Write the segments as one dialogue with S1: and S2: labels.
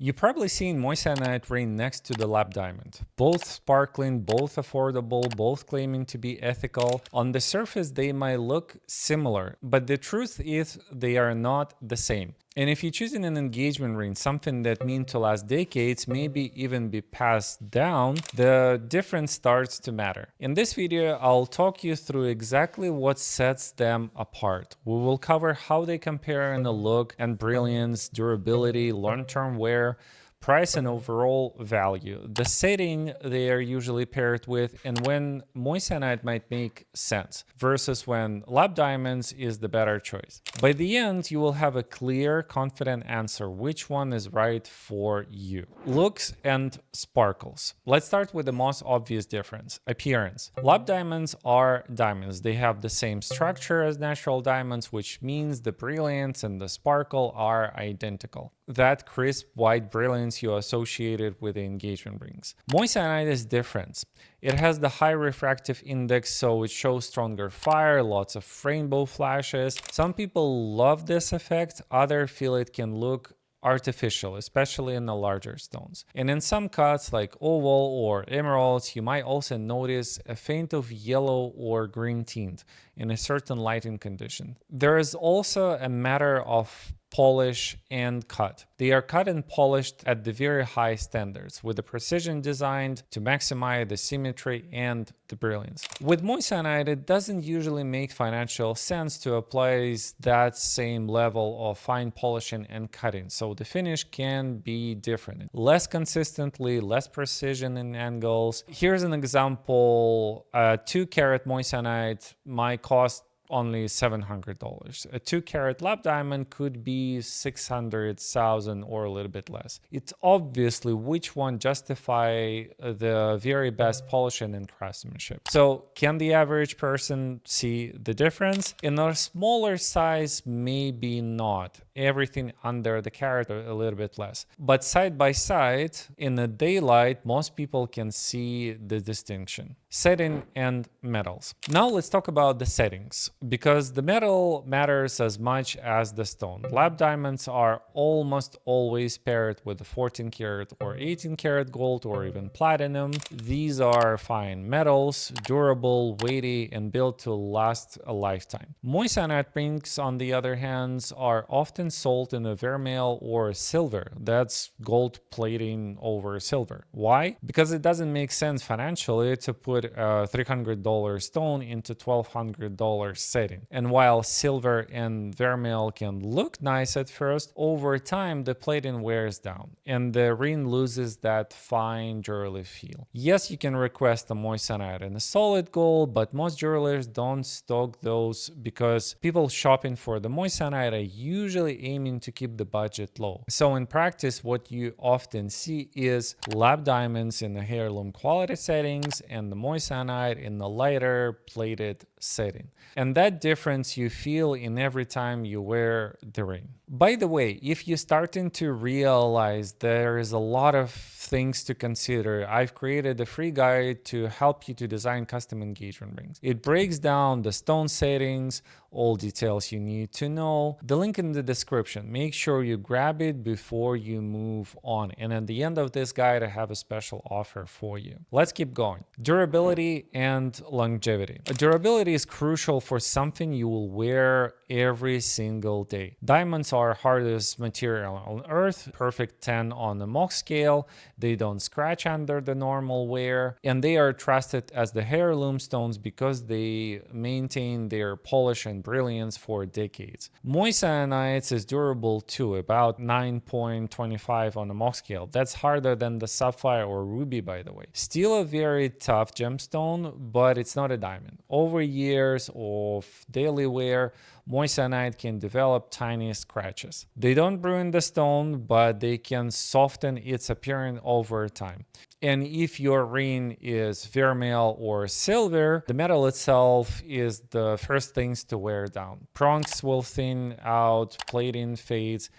S1: You've probably seen Moissanite ring next to the lab diamond. Both sparkling, both affordable, both claiming to be ethical. On the surface, they might look similar, but the truth is they are not the same. And if you're choosing an engagement ring, something that means to last decades, maybe even be passed down, the difference starts to matter. In this video, I'll talk you through exactly what sets them apart. We will cover how they compare in the look and brilliance, durability, long-term wear, price and overall value, the setting they are usually paired with, and when moissanite might make sense versus when lab diamonds is the better choice. By the end, you will have a clear, confident answer which one is right for you. Looks and sparkles. Let's start with the most obvious difference: appearance. Lab diamonds are diamonds. They have the same structure as natural diamonds, which means the brilliance and the sparkle are identical. That crisp white brilliance you associated with the engagement rings. Moissanite is different. It has the high refractive index, so it shows stronger fire, lots of rainbow flashes. Some people love this effect, others feel it can look artificial, especially in the larger stones. And in some cuts like oval or emeralds, you might also notice a faint of yellow or green tint in a certain lighting condition. There is also a matter of polish and cut. They are cut and polished at the very high standards with the precision designed to maximize the symmetry and the brilliance. With moissanite, it doesn't usually make financial sense to apply that same level of fine polishing and cutting, so the finish can be different. Less consistently, less precision in angles. Here's an example. A 2-carat moissanite might cost only $700. A 2-carat lab diamond could be 600,000 or a little bit less. It's obviously which one justify the very best polishing and craftsmanship. So can the average person see the difference? In a smaller size, maybe not. Everything under the carat a little bit less. But side by side, in the daylight, most people can see the distinction. Setting and metals. Now let's talk about the settings, because the metal matters as much as the stone. Lab diamonds are almost always paired with 14 karat or 18 karat gold or even platinum. These are fine metals, durable, weighty, and built to last a lifetime. Moissanite rings, on the other hand, are often sold in a vermeil or silver. That's gold plating over silver. Why? Because it doesn't make sense financially to put a $300 stone into $1,200 setting. And while silver and vermeil can look nice at first, over time the plating wears down and the ring loses that fine jewelry feel. Yes, you can request a moissanite and a solid gold, but most jewelers don't stock those because people shopping for the moissanite are usually aiming to keep the budget low. So in practice, what you often see is lab diamonds in the heirloom quality settings and the moissanite in the lighter plated setting. And that difference you feel in every time you wear the ring. By the way, if you're starting to realize there is a lot of things to consider, I've created a free guide to help you to design custom engagement rings. It breaks down the stone settings, all details you need to know. The link in the description. Make sure you grab it before you move on. And at the end of this guide, I have a special offer for you. Let's keep going. Durability and longevity. Durability is crucial for something you will wear every single day. Diamonds are hardest material on earth, perfect 10 on the Mohs scale. They don't scratch under the normal wear, and they are trusted as the heirloom stones because they maintain their polish and brilliance for decades. Moissanite is durable too, about 9.25 on the Mohs scale. That's harder than the sapphire or ruby, by the way. Still a very tough gemstone, but it's not a diamond. Over years of daily wear, moissanite can develop tiny scratches. They don't ruin the stone, but they can soften its appearance over time. And if your ring is vermeil or silver, the metal itself is the first things to wear down. Prongs will thin out, plating fades,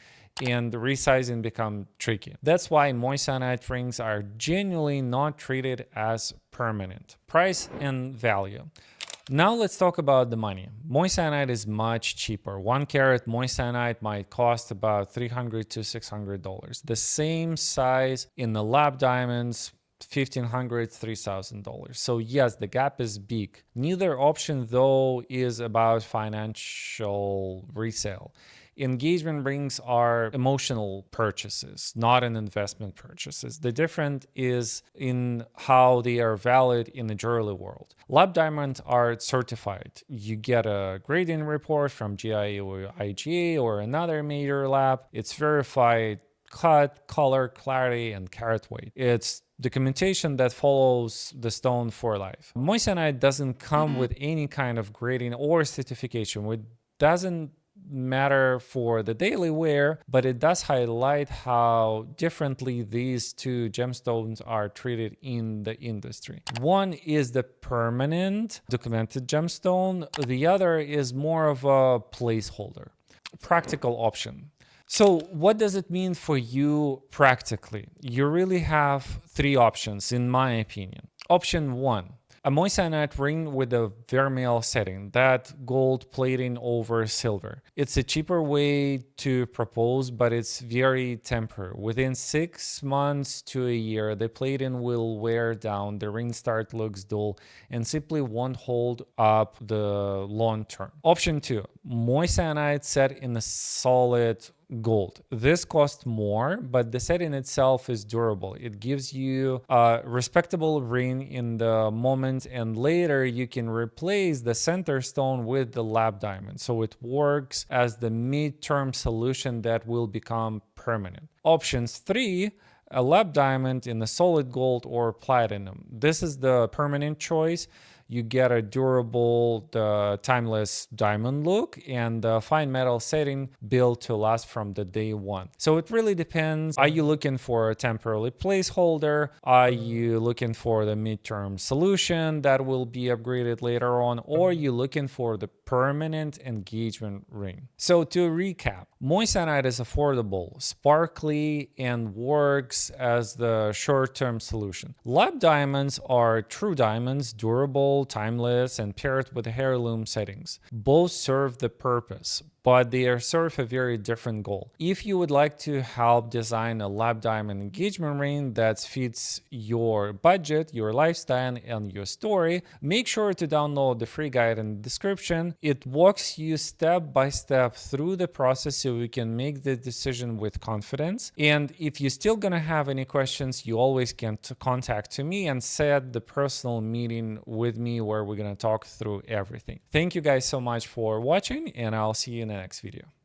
S1: and resizing become tricky. That's why moissanite rings are genuinely not treated as permanent. Price and value. Now let's talk about the money. Moissanite is much cheaper. 1 carat moissanite might cost about $300 to $600. The same size in the lab diamonds, $1,500, $3,000. So yes, the gap is big. Neither option though is about financial resale. Engagement rings are emotional purchases, not an investment purchases. The difference is in how they are valid in the jewelry world. Lab diamonds are certified. You get a grading report from GIA or IGA or another major lab. It's verified cut, color, clarity, and carat weight. It's documentation that follows the stone for life. Moissanite doesn't come with any kind of grading or certification. It doesn't matter for the daily wear, but it does highlight how differently these two gemstones are treated in the industry. One is the permanent documented gemstone, the other is more of a placeholder. Practical option. So what does it mean for you practically? You really have three options, in my opinion. Option one, a moissanite ring with a vermeil setting, that gold plating over silver. It's a cheaper way to propose, but it's very temporary. Within 6 months to a year, the plating will wear down, the ring start looks dull, and simply won't hold up the long term. Option two, moissanite set in a solid gold. This costs more, but the setting itself is durable. It gives you a respectable ring in the moment, and later you can replace the center stone with the lab diamond. So it works as the mid-term solution that will become permanent. Options three, a lab diamond in the solid gold or platinum. This is the permanent choice. You get a durable, timeless diamond look and a fine metal setting built to last from the day one. So it really depends. Are you looking for a temporary placeholder? Are you looking for the midterm solution that will be upgraded later on? Or are you looking for the permanent engagement ring? So to recap, moissanite is affordable, sparkly, and works as the short-term solution. Lab diamonds are true diamonds, durable, timeless, and paired with heirloom settings. Both serve the purpose, but they serve a very different goal. If you would like to help design a lab diamond engagement ring that fits your budget, your lifestyle, and your story, make sure to download the free guide in the description. It walks you step by step through the process so you can make the decision with confidence. And if you're still gonna have any questions, you always can contact me and set the personal meeting with me where we're gonna talk through everything. Thank you guys so much for watching, and I'll see you in the next video.